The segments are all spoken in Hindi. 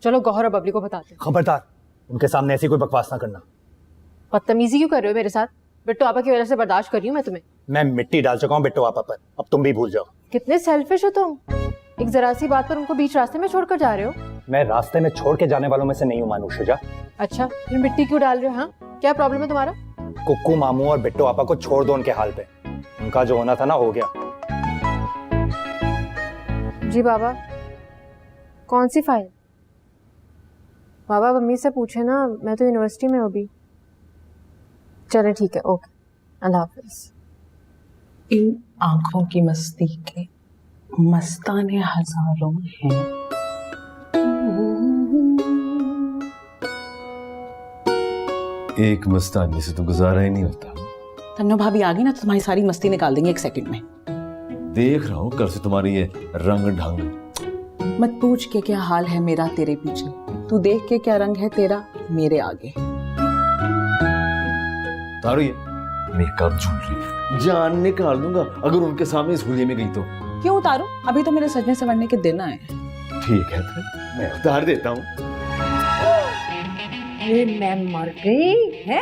चलो गौहर और बबली को बताते हैं। खबरदार, उनके सामने ऐसी कोई बकवास ना करना। बदतमीजी क्यों कर रहे हो मेरे साथ? बिट्टू आपा की वजह से बर्दाश्त कर रही हूँ मैं तुम्हें। मैं मिट्टी डाल चुका हूँ बिट्टू आपा पर, अब तुम भी भूल जाओ। कितने सेल्फिश हो तुम, एक जरा सी बात पर उनको बीच रास्ते में छोड़कर जा रहे हो। मैं रास्ते में छोड़ के जाने वालों में से नहीं हूँ मानुषजा। अच्छा, फिर मिट्टी क्यों डाल रहे हो? हाँ, क्या प्रॉब्लम है तुम्हारा? कुक्कू मामू और बिट्टू आपा को छोड़ दो उनके हाल पे, उनका जो होना था ना हो गया। जी बाबा, कौन सी फाइल? बाबा मम्मी से पूछे ना, मैं तो यूनिवर्सिटी में हूँ अभी। चले ठीक है, ओके, अल्लाह हाफिज। इन आंखों की मस्ती के मस्ताने हजारों हैं। एक मस्तानी से तो गुजारा ही नहीं होता। तन्नो भाभी आ गई ना तो तुम्हारी सारी मस्ती निकाल देंगे 1 सेकंड में। देख रहा हूँ कल से तुम्हारी ये रंग ढंग। मत पूछ के क्या हाल है मेरा तेरे पीछे, तू देख के क्या रंग है तेरा मेरे आगे। तारो ये मेकअप ज्वेलरी जान निकाल दूंगा अगर उनके सामने इस हुलिये में गई तो। क्यों उतारू? अभी तो मेरे सजने संवरने के दिन आए। ठीक है तो मैं उतार देता हूँ। ये मैं मर गई है।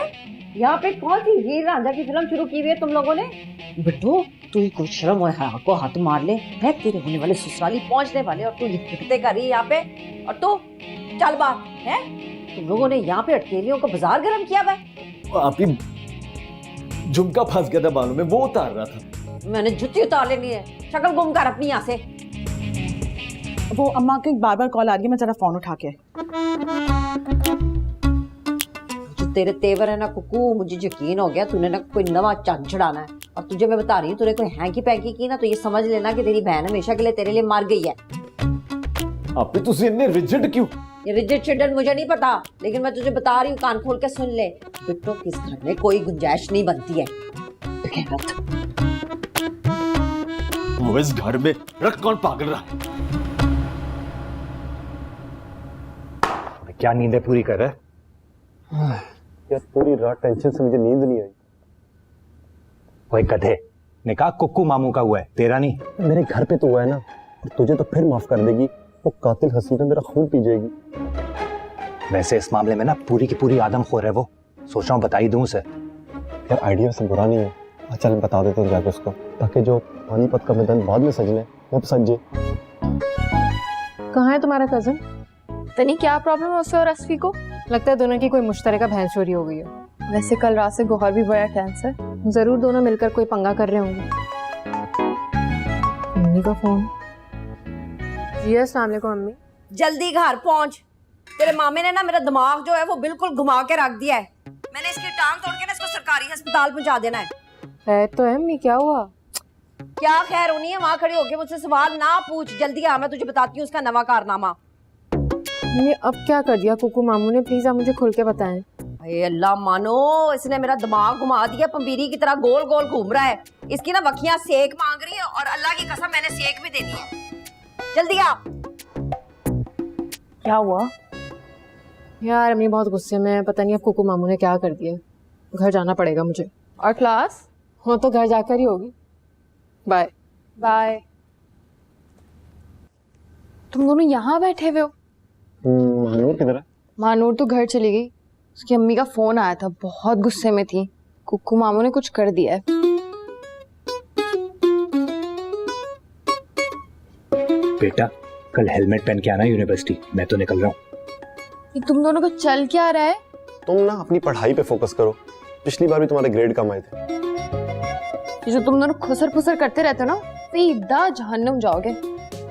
यहाँ पे कौन सी हीर रांझा की फिल्म शुरू की हुई है तुम लोगों ने? बिट्टू तू ही कुछ शर्म हो को हाथ मार ले। है तेरे होने वाले ससुराली पहुंचने वाले और तू ये फिरते कर रही है यहाँ पे। और तू चल बात है, तुम लोगों ने यहाँ पे अटकेलियों को बाजार गर्म किया हुआ। आपकी झुमका फंस गया था बालों में, वो उतार रहा था। मैंने जुत्ती उतार लेनी है, शक्ल गुम कर अपनी यहाँ से। वो अम्मा की बार-बार कॉल आ रही है, मैं जरा फोन उठा के। जो तेरे तेवर है ना कुकू, मुझे यकीन हो गया तूने ना कोई नवा चंद चढ़ाना है। और तुझे मैं बता रही हूँ, तूने कोई हैंकी पैंकी की ना तो ये समझ लेना कि तेरी बहन हमेशा के लिए तेरे लिए मर गई है। आप तुझे इतने रिजिड क्यों? ये रिजिड शिजिड मुझे नहीं पता, लेकिन मैं तुझे बता रही हूँ, कान खोल के सुन ले। बिट्टू किस घर में कोई गुंजाइश नहीं बनती है। वो इस घर में रख कौन पागल रहा? क्या नींदें पूरी कर रहा है? यार पूरी रात टेंशन से मुझे नींद नहीं आई। वही गधे ने कहा कुक्कू मामू का हुआ है, तेरा नहीं। मेरे घर पे तो हुआ है ना, और तुझे तो फिर माफ कर देगी। वो कातिल हसीना मेरा खून पी जाएगी। वैसे इस मामले में ना पूरी की पूरी आदमखोर है वो, सोच रहा हूँ बता ही दूं उसे। यार आइडिया से बुरा नहीं है। चल बता देता हूँ जाके उसको, ताकि जो पानीपत का मैदान बाद में सजने वो तो सजे। कहाँ है तुम्हारा कजन? तनी क्या प्रॉब्लम है उसे और असफी को? लगता है दोनों की कोई मुश्तरका बहन चोरी हो गई हो। वैसे कल रात से गौहर भी बड़ा टेंस है, जरूर दोनों मिलकर कोई पंगा कर रहे होंगे। मम्मी का फोन। जी अस्सलाम वालेकुम मम्मी। जल्दी घर पहुंच, तेरे मामे ने ना मेरा दिमाग जो है वो बिल्कुल घुमा के रख दिया है। मैंने इसकी टांग तोड़ के ना इसको सरकारी अस्पताल पहुंचा देना है। खैर तो है मम्मी, क्या हुआ? क्या खैर होनी है? वहां खड़ी होके मुझसे सवाल ना पूछ, जल्दी आ, मैं तुझे बताती हूँ उसका नवा कारनामा। मम्मी अब क्या कर दिया कुकू मामू ने? प्लीज आप मुझे खुल के बताएं। अरे अल्लाह मानो, इसने मेरा दिमाग घुमा दिया, पंबीरी की तरह गोल गोल घूम रहा है। इसकी ना बखियां सेक मांग रही है और अल्लाह की कसम मैंने सेक भी देनी है। जल्दी आ। क्या हुआ? यार अम्मी बहुत गुस्से में, पता नहीं अब कुकू मामू ने क्या कर दिया। घर जाना पड़ेगा मुझे। और क्लास हो तो घर जाकर ही होगी। Bye bye. तुम दोनों यहाँ बैठे हुए हो? महानूर किधर है? महानूर तो घर चली गई, उसकी अम्मी का फोन आया था, बहुत गुस्से में थी। कुक्कू मामू ने कुछ कर दिया है। बेटा कल हेलमेट पहन के आना यूनिवर्सिटी, मैं तो निकल रहा हूँ। तुम दोनों को चल क्या रहा है? तुम ना अपनी पढ़ाई पे फोकस करो, पिछली बार भी तुम्हारे ग्रेड कम आए थे। ये जो तुम दोनों खुसर फुसर करते रहते हो ना, सीधा जहन्नुम जाओगे।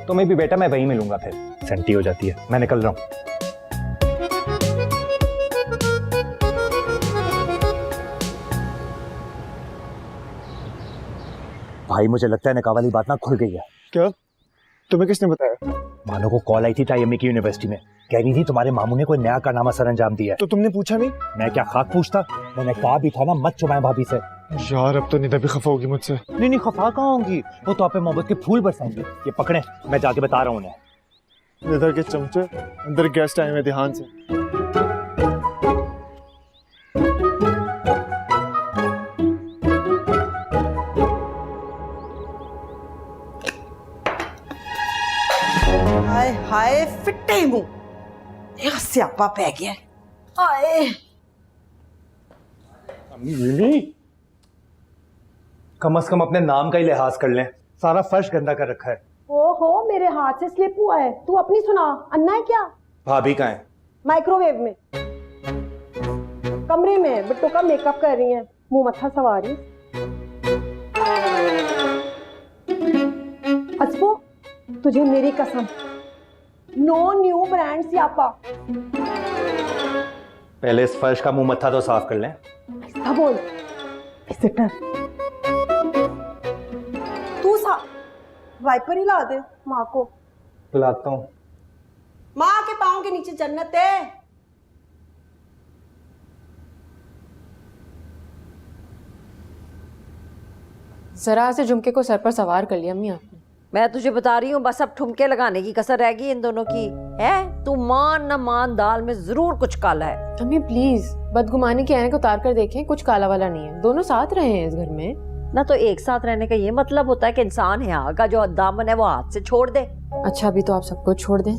तुम्हें भी बेटा मैं वहीं मिलूंगा, फिर सेंटी हो जाती है। मैं निकल रहा हूँ। भाई मुझे लगता है निकाह वाली बात ना खुल गई है। क्या? तुम्हें किसने बताया? मानो को कॉल आई थी तायम्मी की यूनिवर्सिटी में, कह रही थी तुम्हारे मामू ने कोई नया कारनामा सरंजाम दिया है। तो तुमने पूछा नहीं? मैं क्या खाक पूछता, मैंने कहा भी था ना मत चुमाए भाभी से। यार अब तो निदा भी खफा होगी मुझसे। नहीं खफा कहाँ होंगी, वो तो आप पे मोहब्बत के फूल बरसाएंगे। ये पकड़े, मैं जाके बता रहा हूँ उन्हें। निदा के चमचे, अंदर गेस्ट आए हुए, ध्यान से। हाय हाय फिट्टे मुंह, यार स्यापा पै गया आए। कम से कम अपने नाम का ही लिहाज कर लें, सारा फर्श गंदा कर रखा है। ओहो मेरे हाथ से स्लिप हुआ है। तू अपनी सुना, अन्ना है क्या? भाभी कहाँ है? माइक्रोवेव में कमरे में बिट्टू का मेकअप कर रही है, मुंह मत्था सवारी। हसबो तुझे मेरी कसम, नो न्यू ब्रांड स्यापा। पहले इस फर्श का मुंह मत्था तो साफ कर लें। ऐसा बोल विजिटर। तू सा वाइपर ही ला दे माँ को। लाता हूँ। माँ के पाँव के नीचे जन्नत है। जरा से झुमके को सर पर सवार कर लिया अम्मी आपने। मैं तुझे बता रही हूँ, बस अब ठुमके लगाने की कसर रह गई इन दोनों की है। तू मान न मान, दाल में जरूर कुछ काला है। अम्मी प्लीज बदगुमानी की ऐनक उतार कर देखें, कुछ काला वाला नहीं है। दोनों साथ रहे हैं इस घर में ना। तो एक साथ रहने का ये मतलब होता है कि इंसान यहाँ का जो दामन है वो हाथ से छोड़ दे। अच्छा अभी तो आप सब कुछ छोड़ दें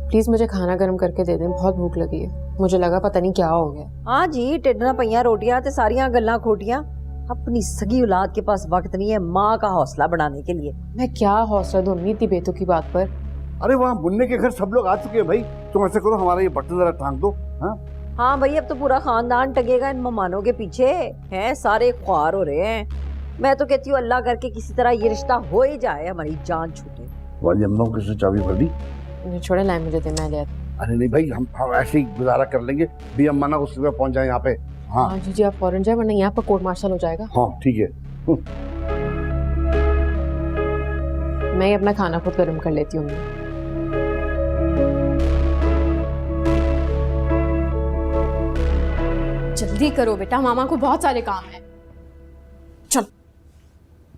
प्लीज, मुझे खाना गर्म करके दे दें, बहुत भूख लगी है। मुझे लगा पता नहीं क्या हो गया। हाँ जी, टिड्डना पईया रोटियां ते सारियां गल्लां खोटियां। अपनी सगी औलाद के पास वक्त नहीं है माँ का हौसला बढ़ाने के लिए। मैं क्या हौसला दूं अम्मी इतनी बेतुकी की बात पर। अरे वहाँ मुन्ने के घर सब लोग आ चुके हैं भाई, तुम ऐसे करो हमारा ये बर्तन जरा टांग दो। हाँ भाई, अब तो पूरा खानदान टगेगा इन मेहमानों के पीछे। हैं सारे ख्वार हो रहे हैं। मैं तो कहती हूँ अल्लाह करके किसी तरह ये रिश्ता हो ही जाए, हमारी जान छूटे। वाली अम्मा को किसने चाबी भर दी? मुझे छोड़े, लाए मुझे दे, मैं ले आती। अरे नहीं भाई, हम ऐसे ही गुजारा कर लेंगे भी अम्मा ना उस सुबह पहुंच जाए यहाँ पे। हाँ जी जी आप फौरन जाए वरना यहाँ पर कोर्ट मार्शल हो जाएगा। हाँ ठीक है। मैं ही अपना खाना खुद गर्म कर लेती हूँ। जल्दी करो बेटा, मामा को बहुत सारे काम है। चल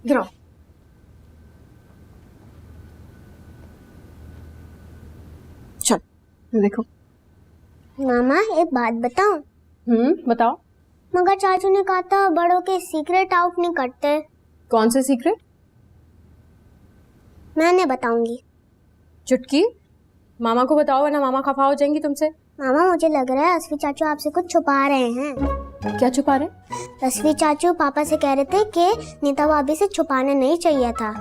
गिराओ। चल देखो। मामा एक बात बताऊं? बताओ। मगर चाचू ने कहा था बड़ों के सीक्रेट आउट नहीं करते। कौन से सीक्रेट? मैंने बताऊंगी। चुटकी मामा को बताओ वरना मामा खफा हो जाएंगी तुमसे। मामा मुझे लग रहा है असफी चाचू आपसे कुछ छुपा रहे हैं। क्या छुपा रहे? असफी चाचू पापा से कह रहे थे कि नीता भाभी से छुपाना नहीं चाहिए था।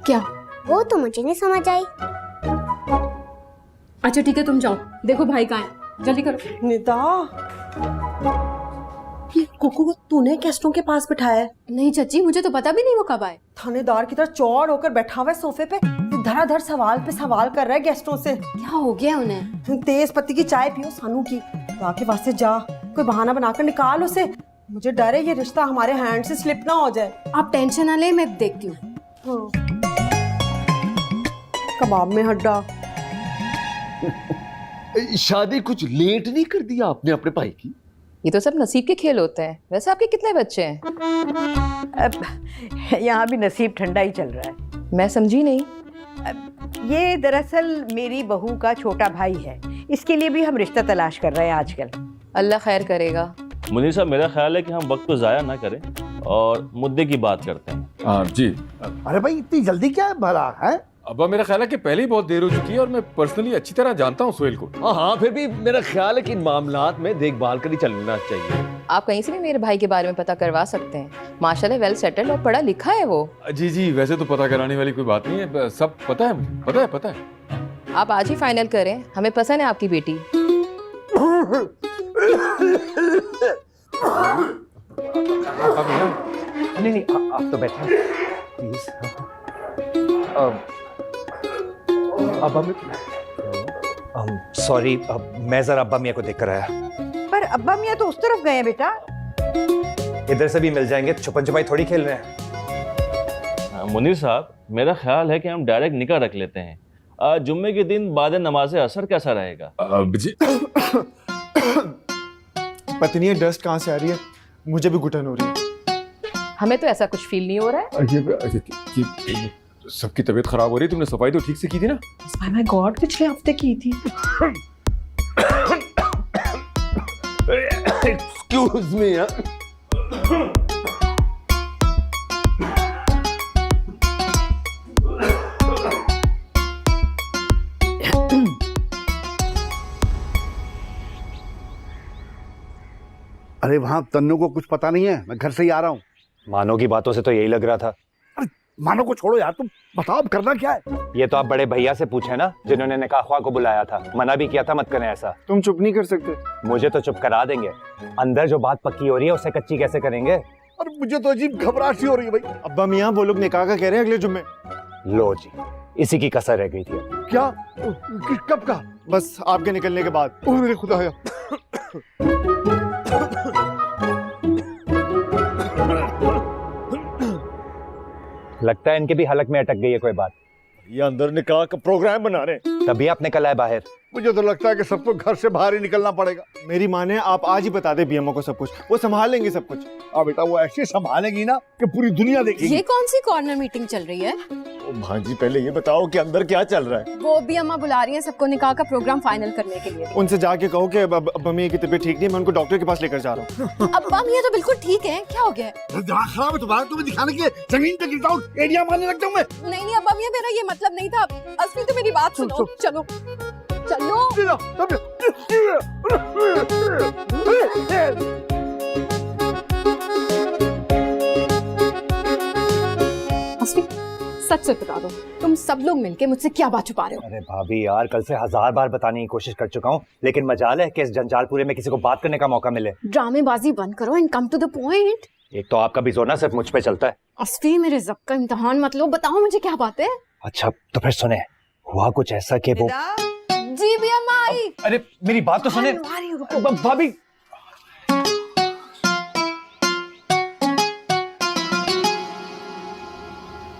क्या? वो तो मुझे नहीं समझ आई। अच्छा ठीक है तुम जाओ, देखो भाई कहाँ है, जल्दी करो। निता, ये कुकू को तूने गेस्टों के पास बिठाया है? नहीं चाची, मुझे तो पता भी नहीं वो कब आए। थानेदार की तरह चौड़ होकर बैठा हुआ है सोफे पे, धड़ाधड़ सवाल पे सवाल कर रहा है गेस्टों से। क्या हो गया उन्हें? तेज पत्ती की चाय पियो सानू की, आके वास्ते जा, कोई बहाना बनाकर निकाल उसे। मुझे डर है ये रिश्ता हमारे हैंड से स्लिप ना हो जाए। आप टेंशन ना ले, मैं देखती हूँ। कबाब में हड्डा। शादी कुछ लेट नहीं कर दिया आपने अपने भाई की? ये तो सब नसीब के खेल होते हैं। वैसे आपके कितने बच्चे हैं? यहाँ भी नसीब ठंडा ही चल रहा है। मैं समझी नहीं। ये दरअसल मेरी बहू का छोटा भाई है, इसके लिए भी हम रिश्ता तलाश कर रहे हैं आजकल। अल्लाह खैर करेगा। मुनीर साहब, मेरा ख्याल है कि हम वक्त को ज़ाया ना करें और मुद्दे की बात करते हैं। जी। अरे भाई इतनी जल्दी क्या है भला है? अब्बा मेरा ख्याल है कि पहले ही बहुत देर हो चुकी है और मैं पर्सनली अच्छी तरह जानता हूँ सोहेल को। हाँ, फिर भी मेरा ख्याल है कि इन मामलात में देखभाल कर ही चलना चाहिए। आप कहीं से भी मेरे भाई के बारे में पता करवा सकते हैं। माशाल्लाह वेल सेटल्ड और पढ़ा लिखा है वो। जी जी, वैसे तो पता कराने वाली कोई बात नहीं है, सब पता है मुझे, पता है। आप आज ही फाइनल करें, हमें पसंद है आपकी बेटी। नहीं आप तो बैठे प्लीज। अब सॉरी, मैं जरा अब्बा मियाँ को देख कर आया। पर अब्बा मियाँ तो उस तरफ गए हैं बेटा। इधर से भी मिल जाएंगे, छुपन छुपाई थोड़ी खेल रहे हैं। मुनीर साहब, मेरा ख्याल है कि हम डायरेक्ट निकाह रख लेते हैं। जुम्मे के दिन बाद नमाज असर कैसा रहेगा? पता नहीं डस्ट कहाँ से आ रही है, मुझे भी घुटन हो रही है। हमें तो ऐसा कुछ फील नहीं हो रहा है। सबकी तबीयत खराब हो रही है, तुमने सफाई तो ठीक से की थी ना? माय गॉड, पिछले हफ्ते की थी। Excuse me. अरे वहाँ तन्नू को कुछ पता नहीं है, मैं घर से ही आ रहा हूँ। मानो की बातों से तो यही लग रहा था। मानो को छोड़ो यार, तुम बताओ अब करना क्या है। ये तो आप बड़े भैया से पूछे ना, जिन्होंने निकाह ख्वाह को बुलाया था। मना भी किया था मत करें ऐसा। तुम चुप नहीं कर सकते? मुझे तो चुप करा देंगे, अंदर जो बात पक्की हो रही है उसे कच्ची कैसे करेंगे। अरे मुझे तो अजीब घबराहट सी हो रही है भाई। अब्बा मियाँ वो लोग निकाह का कह रहे हैं अगले जुम्मे। लो जी, इसी की कसर रह गई थी। क्या? कब का? बस आपके निकलने के बाद। ओह मेरे खुदाया। लगता है इनके भी हलक में अटक गई है कोई बात। ये अंदर निकाह का प्रोग्राम बना रहे हैं। तभी आपने कल आए बाहर। मुझे तो लगता है कि सबको घर से बाहर ही निकलना पड़ेगा। मेरी माँ ने आप आज ही बता दे बीएमओ को सब कुछ, वो संभाल लेंगे सब कुछ। हाँ बेटा, वो ऐसे संभालेगी ना कि पूरी दुनिया देखेगी। ये कौन सी कॉर्नर मीटिंग चल रही है? भांजी पहले ये बताओ कि अंदर क्या चल रहा है। वो भी अम्मा बुला रही हैं सबको निकाह का प्रोग्राम फाइनल करने के लिए। उनसे जाके कहो कि अब्बा मियाँ की तबीयत ठीक नहीं है, मैं उनको डॉक्टर के पास लेकर जा रहा हूँ। अब्बा मियाँ तो बिल्कुल ठीक है, क्या हो गया है? दिमाग खराब है तुम्हारा, तुम्हें दिखाने के लिए जमीन पे गिरता हूँ, एरिया मारने लगता हूँ मैं। नहीं अब्बा मियाँ, मेरा ये मतलब नहीं था। असली तो मेरी बात सुनो। चलो चलो। असली सच से बता दो, तुम सब लोग मिलके मुझसे क्या बात छुपा रहे हो? अरे भाभी यार, कल से 1000 बार बताने की कोशिश कर चुका हूँ, लेकिन मजाल है कि इस जंजालपुरे में किसी को बात करने का मौका मिले। ड्रामेबाजी बंद करो and come to the point. एक तो आपका भी जोर ना सिर्फ मुझ पे चलता है। असली मेरे जब का इम्तिहान मत लो, बताओ मुझे क्या बात है? अच्छा तो फिर सुने, हुआ कुछ ऐसा कि वो। जी भी अम्मा आई। अरे मेरी बात तो सुने भाभी।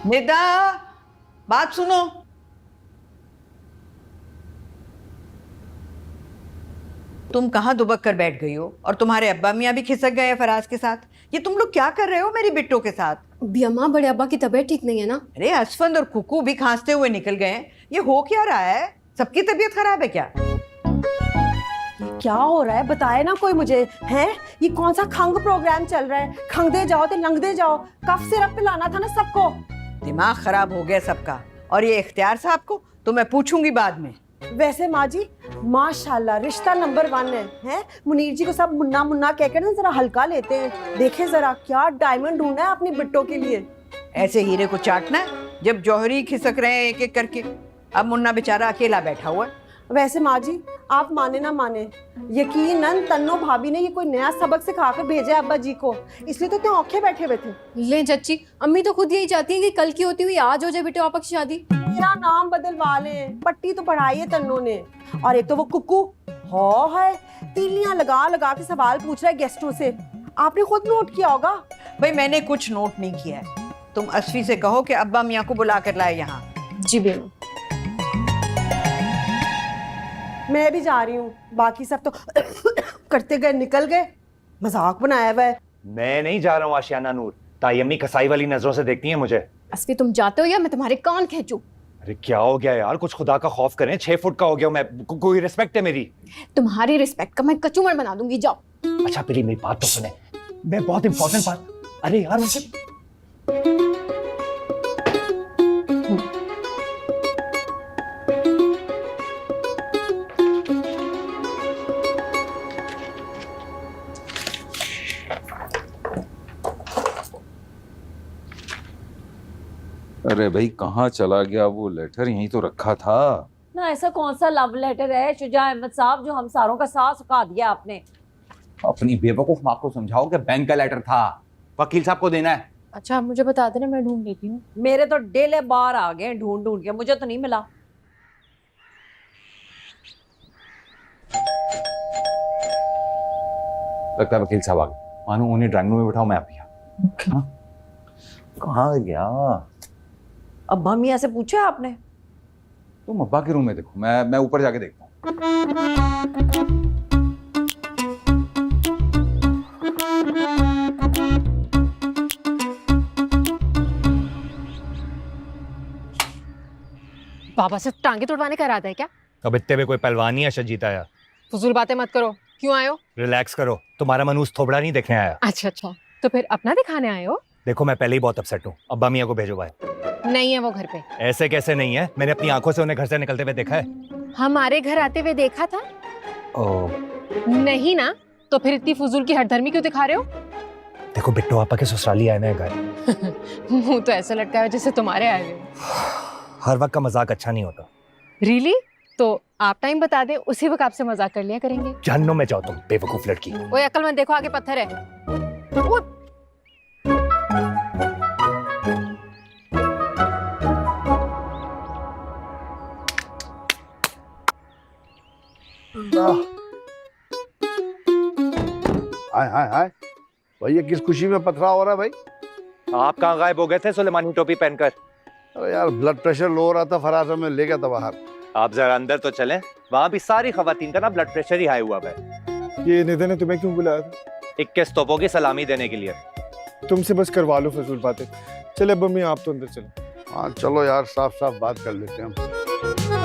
निदा, बात सुनो। तुम कहाँ दुबक कर बैठ गई हो और तुम्हारे अब्बा मियाँ भी खिसक गए फराज के साथ। ये तुम लोग क्या कर रहे हो मेरी बिट्टो के साथ? भी अम्मा, बड़े अब्बा की तबीयत ठीक नहीं है ना। अरे असफंद और कुकू भी खांसते हुए निकल गए हैं। ये हो क्या रहा है? सबकी तबीयत खराब है क्या? क्या हो रहा है बताए ना कोई मुझे। हैं ये कौन सा खंग प्रोग्राम चल रहा है? खंग दे जाओ तो लंग दे जाओ। कफ सिरप पिलाना था ना सबको। दिमाग खराब हो गया सबका। और ये इख्तियार साहब को तो मैं पूछूंगी बाद में। वैसे माँ जी माशाल्लाह रिश्ता नंबर 1 है। हैं मुनीर जी को सब मुन्ना मुन्ना कहकर ना जरा हल्का लेते हैं। देखे जरा क्या डायमंड ढूंढा है अपनी बिट्टो के लिए। ऐसे हीरे को चाटना है जब जौहरी खिसक रहे हैं एक एक करके। अब मुन्ना बेचारा अकेला बैठा हुआ है। वैसे माँ जी आप माने ना माने, यकीनन तन्नो भाभी ने ये कोई नया सबक सिखाकर भेजा है अब्बा जी को, इसलिए तो इतने औखे बैठे हुए थे। ले चच्ची, अम्मी तो खुद यही चाहती है कि कल की होती हुई आज हो जाए बेटे आपा की शादी। मेरा नाम बदलवा ले, पट्टी तो पढ़ाई है तन्नो ने। और एक तो वो कुक्कू हो है, तीलियां लगा लगा के सवाल पूछ रहा है गेस्टों से। आपने खुद नोट किया होगा। भाई मैंने कुछ नोट नहीं किया है। तुम असफी से कहो कि अब्बा मियाँ को बुला कर लाए यहाँ। जी बेटा। मैं भी जा रही हूँ, बाकी सब तो करते गए निकल गए। मजाक बनाया हुआ है। मैं नहीं जा रहा हूँ आशियाना नूर, ताई अम्मी कसाई वाली नजरों से देखती है मुझे। असली तुम जाते हो या मैं तुम्हारे कान खींचूं? अरे क्या हो गया यार, कुछ खुदा का खौफ करें। 6 फुट का हो गया मैं, कोई रिस्पेक्ट है मेरी? तुम्हारी रिस्पेक्ट का मैं कचूमर बना दूंगी, जाओ। अच्छा पहले मेरी बात तो सुने, मैं बहुत इंपॉर्टेंट बात। अरे यार मुझे अरे भाई कहाँ चला गया वो लेटर? यहीं तो रखा था ना। ऐसा कौन सा लव लेटर है शुजा अहमद साहब जो हम सारों का साथ सुखा दिया आपने? अपनी बेवकूफ माँ को समझाओ कि बैंक का लेटर था, वकील साहब को देना है। अच्छा आप मुझे बता देना, मैं ढूंढ लेती हूँ। मेरे तो डेले बाहर आ गए ढूंढ ढूंढ के, मुझे तो नहीं मिला। लगता है वकील साहब आ गए। मानो उन्हें ड्राइंग रूम में बिठाओ, मैं आप यहाँ। कहाँ गया? अब्बा मियाँ से पूछा आपने? तुम अब्बा के रूम में देखो, मैं ऊपर जाके देखता हूँ। बाबा से टांगे तोड़वाने का इरादा है क्या? अब इतने में कोई पहलवानी या शजीत आया? फजूल बातें मत करो। क्यों आए हो? रिलैक्स करो, तुम्हारा मनूस थोबड़ा नहीं देखने आया। अच्छा तो फिर अपना दिखाने आए हो? देखो मैं पहले ही बहुत अपसेट हूँ, अब्बा मियाँ को भेजो भाई। नहीं है वो घर पे। ऐसे कैसे नहीं है, मैंने अपनी आंखों से उन्हें घर से निकलते हुए देखा है। हमारे घर आते हुए देखा था? ओ नहीं ना, तो फिर इतनी फजूल की हठधर्मी क्यों दिखा रहे हो? देखो बिट्टू आपा के ससुराली आए ना घर, मुंह तो ऐसा लटका है जैसे तुम्हारे आए हुए। हर वक्त का मजाक अच्छा नहीं होता। रियली? तो आप टाइम बता दे, उसी वक्त आपसे मजाक कर लिया करेंगे। जहन्नुम में जाओ तुम बेवकूफ लड़की। ओए अक्लमंद, देखो आगे पत्थर है। ओए, हाय हाय हाय भाई, ये किस खुशी में पथराव हो रहा है भाई? आप कहाँ गायब हो गए थे सुलेमानी टोपी पहनकर? अरे यार ब्लड प्रेशर लो हो रहा था, फराज में ले गया था बाहर। आप जरा अंदर तो चलें, वहाँ भी सारी खवातीन का ना ब्लड प्रेशर ही हाई हुआ है। ये निधन ने तुम्हें क्यों बुलाया था? 21 तोपों की सलामी देने के लिए। तुमसे बस करवा लो फजूल बातें। चले अब मम्मी आप तो अंदर चलो। हाँ चलो यार, साफ साफ बात कर लेते हैं हम।